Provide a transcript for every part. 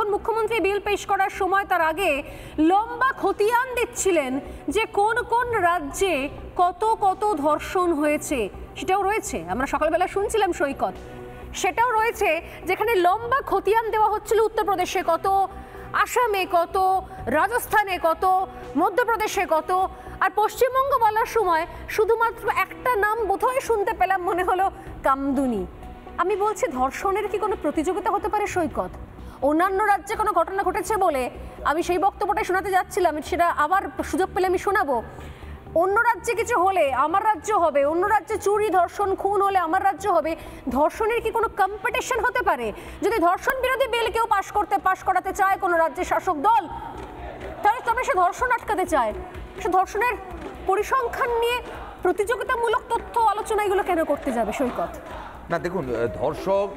তখন মুখ্যমন্ত্রী বিল পেশ করার সময় তার আগে লম্বা খতিয়ান দিচ্ছিলেন যে কোন কোন রাজ্যে কত কত ধর্ষণ হয়েছে, সেটাও রয়েছে। আমরা সকালবেলা শুনছিলাম সৈকত, সেটাও রয়েছে, যেখানে লম্বা খতিয়ান দেওয়া হচ্ছিল উত্তরপ্রদেশে কত, আসামে কত, রাজস্থানে কত, মধ্যপ্রদেশে কত। আর পশ্চিমবঙ্গ বলার সময় শুধুমাত্র একটা নাম বোধহয় শুনতে পেলাম, মনে হলো কামদুনি। আমি বলছি, ধর্ষণের কি কোনো প্রতিযোগিতা হতে পারে সৈকত? অন্যান্য রাজ্যে কোনো ঘটনা ঘটেছে বলে আমি সেই বক্তব্যটাই শোনাতে যাচ্ছিলাম, সেটা আবার সুযোগ পেলে আমি শোনাবো। অন্য রাজ্যে কিছু হলে আমার রাজ্য হবে, অন্য রাজ্যে চুরি, ধর্ষণ, খুন হলে আমার রাজ্য হবে। ধর্ষণের কি কোনো কম্পিটিশন হতে পারে? যদি ধর্ষণ বিরোধী বিল কেউ পাশ করাতে চায় কোনো রাজ্যের শাসক দল, তাহলে তবে সে ধর্ষণ আটকাতে চায়, সে ধর্ষণের পরিসংখ্যান নিয়ে প্রতিযোগিতামূলক তথ্য আলোচনা এগুলো কেন করতে যাবে সৈকত? না দেখুন, ধর্ষক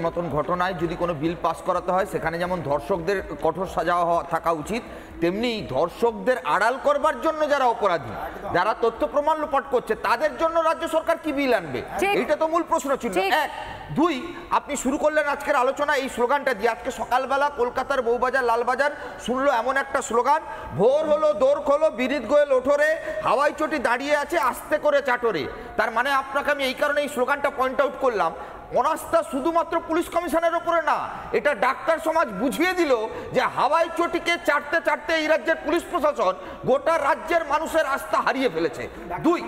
মতন ঘটনায় যদি কোনো বিল পাস করাতে হয়, সেখানে যেমন ধর্ষকদের কঠোর সাজা থাকা উচিত, তেমনি ধর্ষকদের আড়াল করবার জন্য যারা অপরাধী, যারা তথ্য প্রমাণ লোপাট করছে, তাদের জন্য রাজ্য সরকার কি বিল আনবে, এটা তো মূল প্রশ্ন ছিল। এক, দুই, আপনি শুরু করলেন আজকের আলোচনা এই স্লোগানটা দিয়ে। আজকে সকালবেলা কলকাতার বউবাজার, লালবাজার শুনলো এমন একটা স্লোগান, ভোর হলো দোর খোলো, বিরিত গোয়েল ওঠরে, হাওয়াই চটি দাঁড়িয়ে আছে আস্তে করে চাটরে। তার মানে আপনাকে আমি এই কারণে এই স্লোগানটা পয়েন্ট আউট করলাম, অনাস্থা শুধুমাত্র পুলিশ কমিশনের উপরে না, এটা ডাক্তার সমাজ বুঝিয়ে দিল যে হাওয়াই চটিকে চাটতে চাটতে এই রাজ্যের পুলিশ প্রশাসন গোটা রাজ্যের মানুষের আস্থা হারিয়ে ফেলেছে। দুই,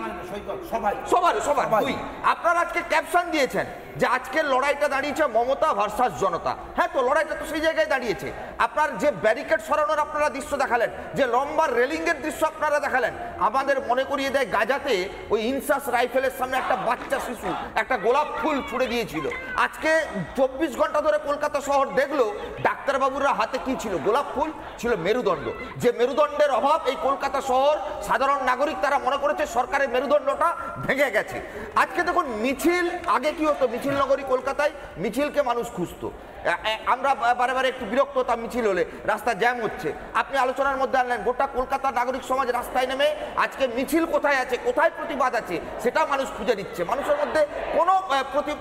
সবার দুই, আপনারা আজকে ক্যাপশন দিয়েছেন যে আজকের লড়াইটা দাঁড়িয়েছে মমতা ভার্সাস জনতা। হ্যাঁ, তো লড়াইটা তো সেই জায়গায় দাঁড়িয়েছে। আপনার যে ব্যারিকেড সরানোর আপনারা দৃশ্য দেখালেন, যে লম্বা রেলিংয়ের দৃশ্য আপনারা দেখালেন, আমাদের মনে করিয়ে দেয় গাজাতে ওই ইনসাস রাইফেলের সামনে একটা বাচ্চা শিশু একটা গোলাপ ফুল ছুড়ে দিয়েছিল। আজকে 24 ঘন্টা ধরে কলকাতা শহর দেখলো ডাক্তারবাবুরা হাতে কি ছিল? গোলাপ ফুল ছিল, মেরুদণ্ড। যে মেরুদণ্ডের অভাব এই কলকাতা শহর, সাধারণ নাগরিক তারা মনে করেছে সরকারের মেরুদণ্ডটা ভেঙে গেছে। আজকে দেখুন মিছিল, আগে কি হতো, মিছিল নগরী কলকাতায় মিছিলকে মানুষ খুঁজতো। আমরা বারে একটু বিরক্ত হতাম মিছিল হলে, রাস্তা জ্যাম হচ্ছে। আপনি আলোচনার মধ্যে আনলেন গোটা কলকাতার নাগরিক সমাজ রাস্তায় নেমে আজকে মিছিল কোথায় আছে, কোথায় প্রতিবাদ আছে, সেটা মানুষ খুঁজে দিচ্ছে। মানুষের মধ্যে কোনো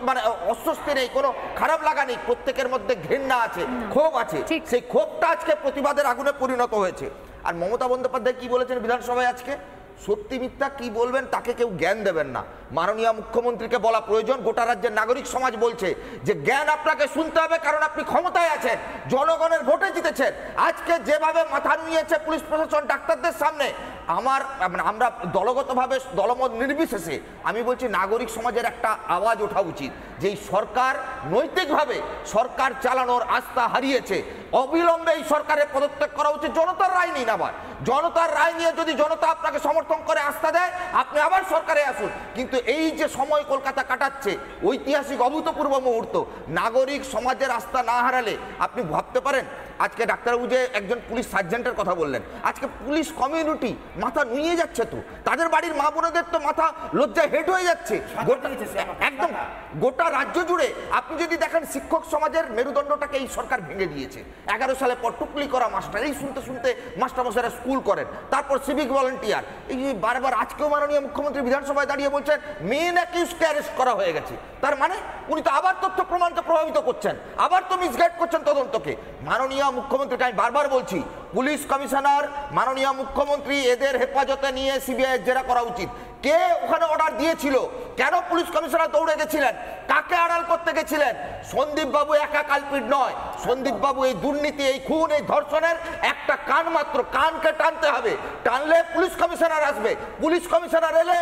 মানে অস্বস্তি নেই, কোনো খারাপ লাগা নেই, প্রত্যেকের মধ্যে ঘৃণা আছে, ক্ষোভ আছে। সেই ক্ষোভটা আজকে প্রতিবাদের আগুনে পরিণত হয়েছে। আর মমতা বন্দ্যোপাধ্যায় কি বলেছেন বিধানসভায় আজকে? সত্যি মিথ্যা কি বলবেন তাকে কেউ জ্ঞান দেবেন না, মাননীয় মুখ্যমন্ত্রীকে বলা প্রয়োজন। গোটা রাজ্যের নাগরিক সমাজ বলছে যে জ্ঞান আপনাকে শুনতে হবে, কারণ আপনি ক্ষমতায় আছেন, জনগণের ভোটে জিতেছেন। আজকে যেভাবে মাথা নুইয়েছে পুলিশ প্রশাসন ডাক্তারদের সামনে, আমরা দলগতভাবে দলমত নির্বিশেষে আমি বলছি নাগরিক সমাজের একটা আওয়াজ ওঠা উচিত, যে এই সরকার নৈতিকভাবে সরকার চালানোর আস্থা হারিয়েছে। অবিলম্বে এই সরকারের পদত্যাগ করা উচিত। জনতার রায় নিন, আবার জনতার রায় নিয়ে যদি জনতা আপনাকে সমর্থন করে আস্থা দেয়, আপনি আবার সরকারে আসুন। কিন্তু এই যে সময় কলকাতা কাটাচ্ছে, ঐতিহাসিক অভূতপূর্ব মুহূর্ত, নাগরিক সমাজের আস্থা না হারালে আপনি ভাবতে পারেন। আজকে ডাক্তারবাবু যে একজন পুলিশ সার্জেন্টের কথা বললেন, আজকে পুলিশ কমিউনিটি মাথা নুয়ে যাচ্ছে, তো তাদের বাড়ির মা বোনেদের তো মাথা লজ্জায় হেঁট হয়ে যাচ্ছে একদম গোটা রাজ্য জুড়ে। আপনি যদি দেখেন শিক্ষক সমাজের মেরুদণ্ডটাকে এই সরকার ভেঙে দিয়েছে। 11 সালে পর টুকলি করা মাস্টার, এই শুনতে শুনতে মাস্টারমশাইরা স্কুল করেন, তারপর সিভিক ভলান্টিয়ার, এই যে বারবার আজকেও মাননীয় মুখ্যমন্ত্রী বিধানসভায় দাঁড়িয়ে বলছেন মেন অ্যাকিউজকে অ্যারেস্ট করা হয়ে গেছে। তার মানে উনি তো আবার তথ্য প্রমাণকে প্রভাবিত করছেন, আবার তো মিসগাইড করছেন তদন্তকে। মাননীয় মুখ্যমন্ত্রীকে আমি বারবার বলছি, পুলিশ কমিশনার, মাননীয় মুখ্যমন্ত্রী, এদের হেফাজতে নিয়ে সিবিআই জেরা করা উচিত। কে ওখানে অর্ডার দিয়েছিল? কেন পুলিশ কমিশনার দৌড়ে গেছিলেন? কাকে আড়াল করতে গেছিলেন? সন্দীপ বাবু একা কালপিট নয়। সন্দীপ বাবু এই দুর্নীতি, এই খুন, এই ধর্ষণের একটা কান মাত্র, কানকে টানতে হবে। টানলে পুলিশ কমিশনার আসবে। পুলিশ কমিশনার এলে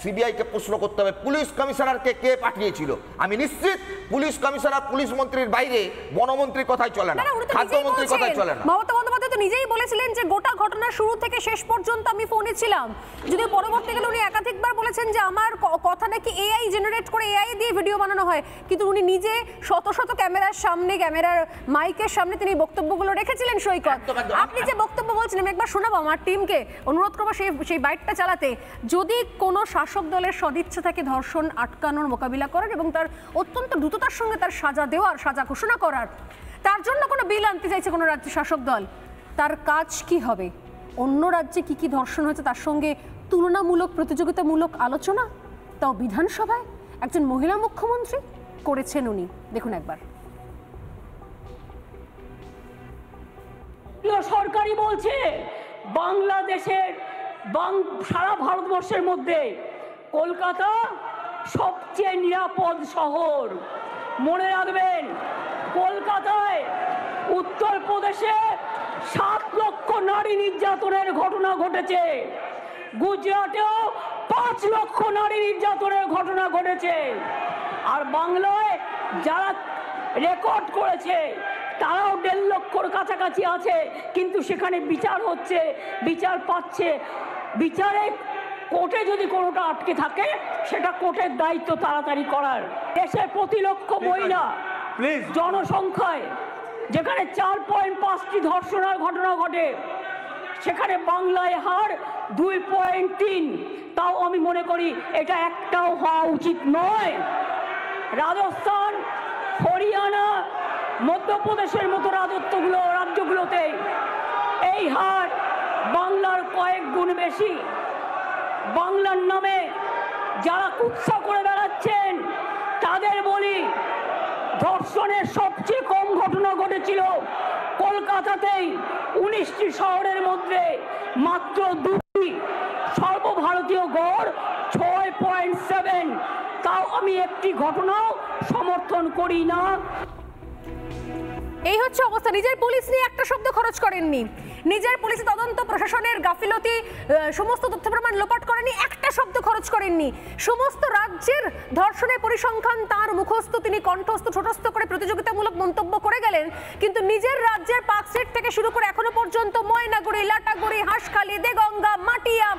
সিবিআইকে প্রশ্ন করতে হবে পুলিশ কমিশনারকে কে পাঠিয়েছিল। আমি নিশ্চিত পুলিশ কমিশনার পুলিশ মন্ত্রীর বাইরে বনমন্ত্রীর কথাই চলে না, খাদ্যমন্ত্রীর কথাই চলে না। মমতা বন্দ্যোপাধ্যায় তো নিজেই বলেছিলেন যে গোটা ঘটনার শুরু থেকে শেষ পর্যন্ত আমি ফোনে ছিলাম। যদি পরবর্তীকালে উনি একাধিকবার বলেছেন যে আমার কথা নাকি এআই জেনারেট করে এআই দিয়ে ভিডিও বানানো হয়, কিন্তু উনি নিজে শত শত ক্যামেরার সামনে, ক্যামেরার মাইকের সামনে তিনি বক্তব্যগুলো রেখেছিলেন। সৈকত, আপনি যে বক্তব্য বলছেন আমি একবার শোনাবো, আমার টিমকে অনুরোধ করবো সেই বাইটটা চালাতে। যদি কোনো শাসক দলের সদিচ্ছা থাকে ধর্ষণ আটকানোর, মোকাবিলা করার এবং তার অত্যন্ত দ্রুততার সঙ্গে তার সাজা দেওয়ার, সাজা ঘোষণা করার, তার জন্য কোনো বিল আনতে চাইছে কোনো রাজ্য শাসক দল, তার কাজ কি হবে? অন্য রাজ্যে কি কি ধর্ষণ হয়েছে তার সঙ্গে তুলনামূলক, প্রতিযোগিতামূলক আলোচনা, তাও বিধানসভায় একজন মহিলা মুখ্যমন্ত্রী করেছেন উনি। দেখুন একবার। সরকারই বলছে বাংলাদেশের সারা ভারতবর্ষের মধ্যে কলকাতা সবচেয়ে নিরাপদ শহর। মনে রাখবেন, কলকাতায় উত্তরপ্রদেশে 7 লক্ষ নারী নির্যাতনের ঘটনা ঘটেছে, গুজরাটেও 5 লক্ষ নারী নির্যাতনের ঘটনা ঘটেছে। আর বাংলায় যারা রেকর্ড করেছে তারাও 1.5 লক্ষর কাছাকাছি আছে, কিন্তু সেখানে বিচার হচ্ছে, বিচার পাচ্ছে। বিচারে কোর্টে যদি কোনোটা আটকে থাকে সেটা কোর্টের দায়িত্ব তাড়াতাড়ি করার। দেশে প্রতি লক্ষ মহিলা জনসংখ্যায় যেখানে 4.5টি ধর্ষণের ঘটনা ঘটে, সেখানে বাংলায় হার 2.3। তাও আমি মনে করি এটা একটাও হওয়া উচিত নয়। রাজস্থান, হরিয়ানা, মধ্যপ্রদেশের মতো রাজ্যগুলোতে এই হার বাংলার কয়েক গুণ বেশি। বাংলার নামে যারা কুৎসা করে বেড়াচ্ছেন তাদের বলি, ধর্ষণের সবচেয়ে কম ঘটনা ঘটেছিল কলকাতাতেই, 19টি শহরের মধ্যে মাত্র 2টি। সর্বভারতীয় গড় 6.7। তাও আমি একটি ঘটনাও সমর্থন করি না। এই হচ্ছে অবস্থা। নিজের পুলিশ নিয়ে একটা শব্দ খরচ করেননি, নিজের পুলিশ তদন্ত প্রশাসনের গাফিলতি, সমস্ত তথ্য প্রমাণ লোপাট করেনি, একটা শব্দ খরচ করেননি। সমস্ত রাজ্যের ধর্ষণের পরিসংখ্যান তার মুখস্থ, তিনি কণ্ঠস্থ ছোটস্থ করে প্রতিযোগিতামূলক মন্তব্য করে গেলেন, কিন্তু নিজের রাজ্যের পার্কস্ট্রিট থেকে শুরু করে এখনো পর্যন্ত ময়নাগুড়ি, লাটাগুড়ি, হাঁসখালি, দেগঙ্গা, মাটিয়া,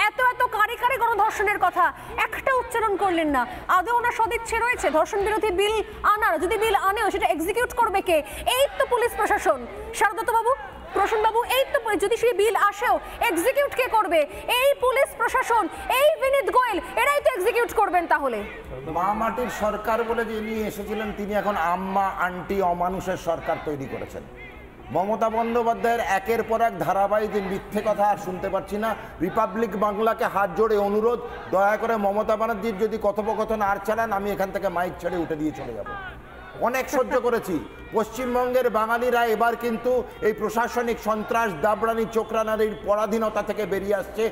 এত কারে কারে গণধর্ষণের কথা একটা উচ্চারণ করলেন না। আদৌ ওনার সদিচ্ছা রয়েছে ধর্ষণ বিরোধী বিল আনার? যদি বিল আনেও সেটা এক্সিকিউট করবে কে? এই তো পুলিশ প্রশাসন। শারদত্ত বাবু, প্রসন্ন বাবু, এই তো যদি সেই বিল আসেও এক্সিকিউট কে করবে? এই পুলিশ প্রশাসন, এই বিনীত গোয়েল, এরাই তো এক্সিকিউট করবেন। তাহলে মা মাটির সরকার বলে যে নিয়ে এসেছিলেন, তিনি এখন আম্মা আন্টি অমানুষের সরকার তৈরি করেছেন। মমতা বন্দ্যোপাধ্যায়ের একের পর এক ধারাবাহিক মিথ্যে কথা আর শুনতে পাচ্ছি না। রিপাবলিক বাংলাকে হাত জোড়ে অনুরোধ, দয়া করে মমতা ব্যানার্জির যদি কথোপকথন আর চালান, আমি এখান থেকে মাইক ছেড়ে উঠে দিয়ে চলে যাব। অনেক সহ্য করেছি। পশ্চিমবঙ্গের বাঙালিরা এবার কিন্তু এই প্রশাসনিক সন্ত্রাস, দাবড়ানি, চোখরানারির পরাধীনতা থেকে বেরিয়ে আসছে,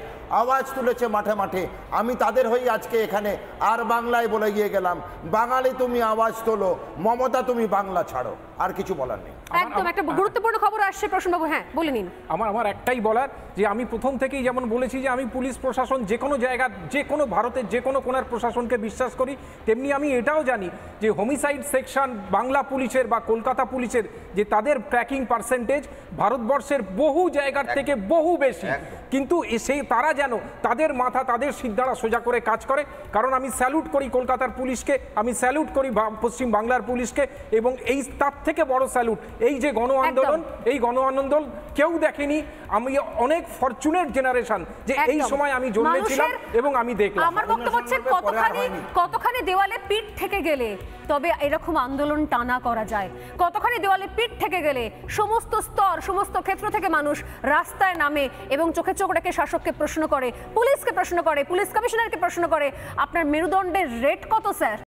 আওয়াজ তুলেছে মাঠে মাঠে। আমি তাদের হয়ে আজকে এখানে আর বাংলায় বলে গিয়ে গেলাম, বাঙালি তুমি আওয়াজ তোলো, মমতা তুমি বাংলা ছাড়ো। আর কিছু বলার নেই। একদম একটা গুরুত্বপূর্ণ খবর আসছে প্রসন্নবাবু, হ্যাঁ বলে নিন। আমার একটাই বলার, যে আমি প্রথম থেকেই যেমন বলেছি যে আমি পুলিশ প্রশাসন যে কোনো জায়গা, যে কোনো ভারতের যে কোনো কোনার প্রশাসনকে বিশ্বাস করি, তেমনি আমি এটাও জানি যে হোমিসাইড সেকশন বাংলা পুলিশের বা কলকাতা পুলিশের যে তাদের ট্র্যাকিং পার্সেন্টেজ ভারতবর্ষের বহু জায়গার থেকে বহু বেশি। কিন্তু সেই তারা যেন তাদের মাথা, তাদের সিদ্ধারা সোজা করে কাজ করে। কারণ আমি স্যালুট করি কলকাতার পুলিশকে, আমি স্যালুট করি পশ্চিম বাংলার পুলিশকে, এবং এই তার থেকে বড় স্যালুট এই যে গণ আন্দোলন, এই গণ আন্দোলন কেউ দেখেনি। আমি অনেক ফরচুনেট জেনারেশন যে এই সময় আমি জন্মেছিলাম এবং আমি দেখলাম। আমার বক্তব্য হচ্ছে কতখানি দেওয়ালে পিঠ থেকে গেলে তবে এরকম আন্দোলন টানা করা যায়। কতখানি দেওয়ালে পিঠ থেকে গেলে সমস্ত স্তর, সমস্ত ক্ষেত্র থেকে মানুষ রাস্তায় নামে এবং চোখে চোখ রেখে শাসককে প্রশ্ন করে, পুলিশকে প্রশ্ন করে, পুলিশ কমিশনারকে প্রশ্ন করে, আপনার মেরুদণ্ডের রেট কত স্যার?